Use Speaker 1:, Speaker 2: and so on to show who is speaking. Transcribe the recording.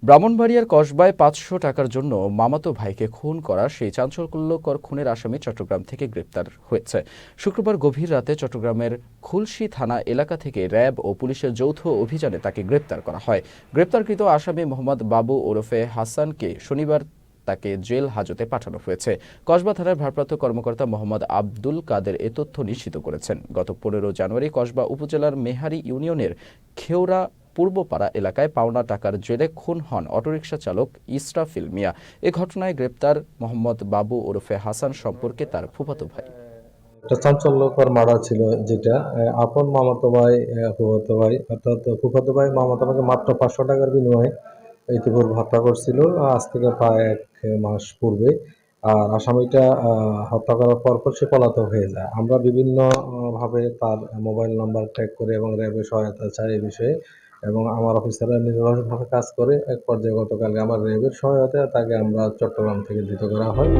Speaker 1: ব্রাহ্মণবাড়িয়ার কসবায় ৫০০ টাকার জন্য মামাতো ভাইকে খুন করা সেই চাঞ্চল্যকর খুনের আসামি চট্টগ্রাম থেকে গ্রেপ্তার হয়েছে। শুক্রবার গভীর রাতে চট্টগ্রামের খুলশী থানা এলাকা থেকে র্যাব ও পুলিশের যৌথ অভিযানে তাকে গ্রেপ্তার করা হয়। গ্রেপ্তারকৃত আসামি মোহাম্মদ বাবু ওরফে হাসানকে শনিবার তাকে জেল হাজতে পাঠানো হয়েছে। কসবা থানার ভারপ্রাপ্ত কর্মকর্তা মোহাম্মদ আব্দুল কাদের এ তথ্য নিশ্চিত করেছেন। গত ১৫ জানুয়ারি কসবা উপজেলার মেহারি ইউনিয়নের খেওড়া পূর্বপাড়া এলাকায় পাওনা টাকার জেরে খুন হন অটোরিকশা চালক ইসরাফিল মিয়া। এ ঘটনায় গ্রেপ্তার মোহাম্মদ বাবু ওরফে হাসান সম্পর্কে তার ফুফাতো ভাই।
Speaker 2: একটা চাঞ্চল্যকর মার্ডার ছিল, যেটা আপন মামাতো ভাই, ফুফাতো ভাই, অর্থাৎ ফুফাতো ভাই মামাতো ভাইকে মাত্র ৫০০ টাকার বিনিময়ে ইতিপূর্বে হত্যা করছিল, আজ থেকে প্রায় ১ মাস পূর্বে। আর আসামিটা হত্যা করার পরপর সে পলাতক হয়ে যায়। আমরা বিভিন্ন ভাবে তার মোবাইল নাম্বার ট্র্যাক করে এবং র্যাবের সহায়তা চাই এই বিষয়ে, এবং আমার অফিসাররা নির্ভরভাবে কাজ করে। এক পর্যায়ে গতকালকে আমার র্যাবের সহায়তায় তাকে আমরা চট্টগ্রাম থেকে ধৃত করা হয়।